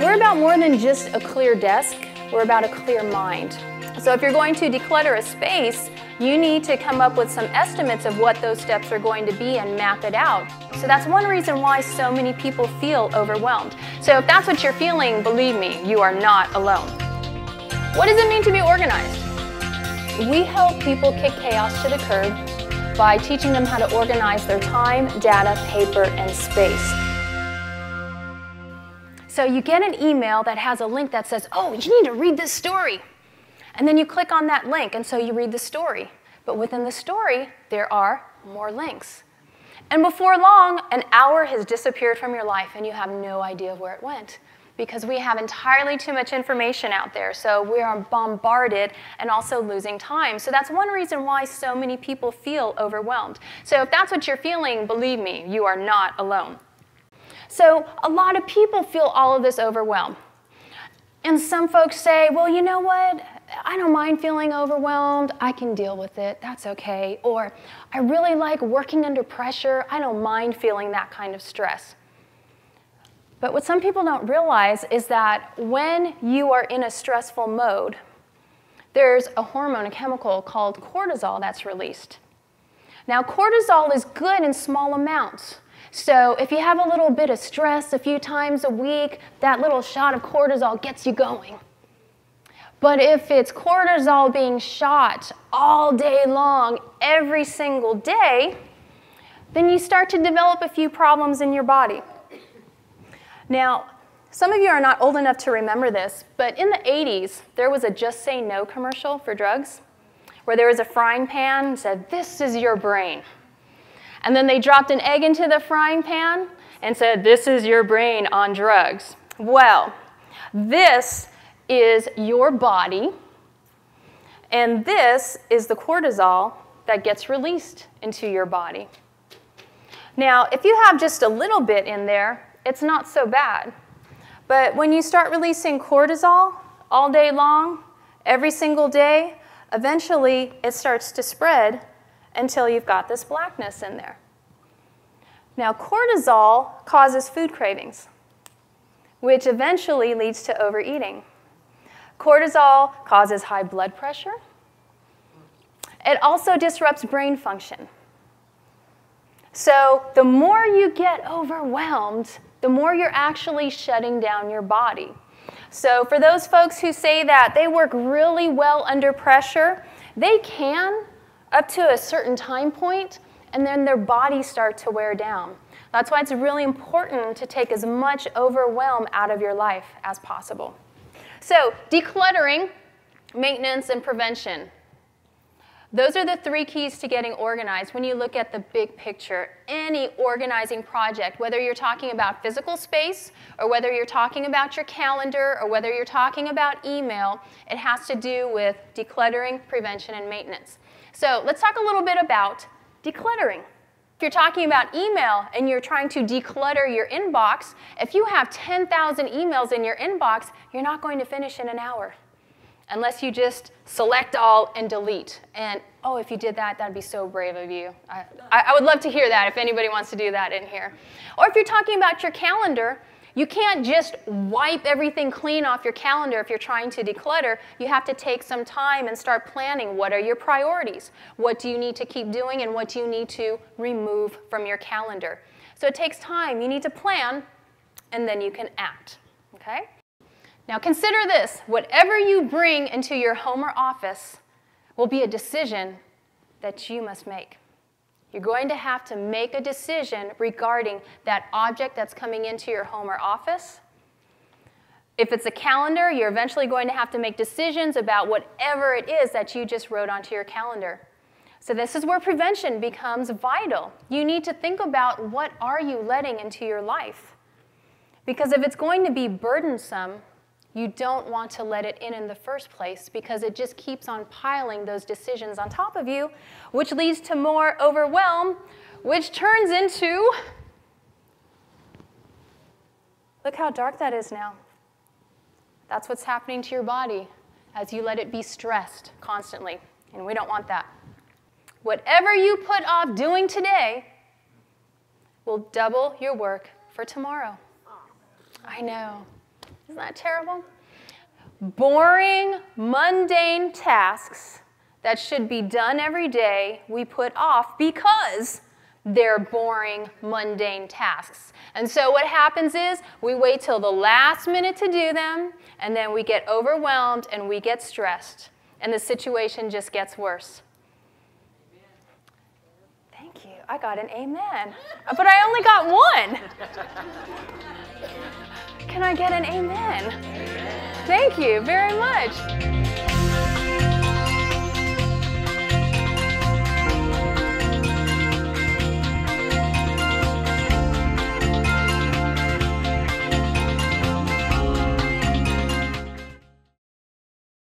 We're about more than just a clear desk, we're about a clear mind. So if you're going to declutter a space, you need to come up with some estimates of what those steps are going to be and map it out. So that's one reason why so many people feel overwhelmed. So if that's what you're feeling, believe me, you are not alone. What does it mean to be organized? We help people kick chaos to the curb by teaching them how to organize their time, data, paper, and space. So you get an email that has a link that says, oh, you need to read this story. And then you click on that link, and so you read the story. But within the story, there are more links. And before long, an hour has disappeared from your life, and you have no idea where it went. Because we have entirely too much information out there, so we are bombarded and also losing time. So that's one reason why so many people feel overwhelmed. So if that's what you're feeling, believe me, you are not alone. So a lot of people feel all of this overwhelm. And some folks say, well, you know what? I don't mind feeling overwhelmed. I can deal with it. That's okay. Or I really like working under pressure. I don't mind feeling that kind of stress. But what some people don't realize is that when you are in a stressful mode, there's a hormone, a chemical called cortisol that's released. Now, cortisol is good in small amounts. So if you have a little bit of stress a few times a week, that little shot of cortisol gets you going. But if it's cortisol being shot all day long, every single day, then you start to develop a few problems in your body. Now, some of you are not old enough to remember this, but in the 80s, there was a Just Say No commercial for drugs, where there was a frying pan and said, this is your brain. And then they dropped an egg into the frying pan and said, this is your brain on drugs. Well, this is your body, and this is the cortisol that gets released into your body. Now, if you have just a little bit in there, it's not so bad. But when you start releasing cortisol all day long, every single day, eventually it starts to spread until you've got this blackness in there. Now, cortisol causes food cravings, which eventually leads to overeating. Cortisol causes high blood pressure. It also disrupts brain function. So the more you get overwhelmed, the more you're actually shutting down your body. So for those folks who say that they work really well under pressure, they can up to a certain time point, and then their bodies start to wear down. That's why it's really important to take as much overwhelm out of your life as possible. So decluttering, maintenance, and prevention. Those are the three keys to getting organized when you look at the big picture. Any organizing project, whether you're talking about physical space, or whether you're talking about your calendar, or whether you're talking about email, it has to do with decluttering, prevention, and maintenance. So let's talk a little bit about decluttering. If you're talking about email and you're trying to declutter your inbox, if you have 10,000 emails in your inbox, you're not going to finish in an hour. Unless you just select all and delete. And oh, if you did that, that'd be so brave of you. I would love to hear that if anybody wants to do that in here. Or if you're talking about your calendar, you can't just wipe everything clean off your calendar if you're trying to declutter. You have to take some time and start planning. What are your priorities? What do you need to keep doing, and what do you need to remove from your calendar? So it takes time. You need to plan, and then you can act. Okay? Now consider this, whatever you bring into your home or office will be a decision that you must make. You're going to have to make a decision regarding that object that's coming into your home or office. If it's a calendar, you're eventually going to have to make decisions about whatever it is that you just wrote onto your calendar. So this is where prevention becomes vital. You need to think about what are you letting into your life. Because if it's going to be burdensome, you don't want to let it in the first place, because it just keeps on piling those decisions on top of you, which leads to more overwhelm, which turns into, look how dark that is now. That's what's happening to your body as you let it be stressed constantly, and we don't want that. Whatever you put off doing today will double your work for tomorrow. I know. Isn't that terrible? Boring, mundane tasks that should be done every day, we put off because they're boring, mundane tasks. And so what happens is we wait till the last minute to do them, and then we get overwhelmed and we get stressed, and the situation just gets worse. Thank you. I got an amen. But I only got one. Can I get an amen? Thank you very much.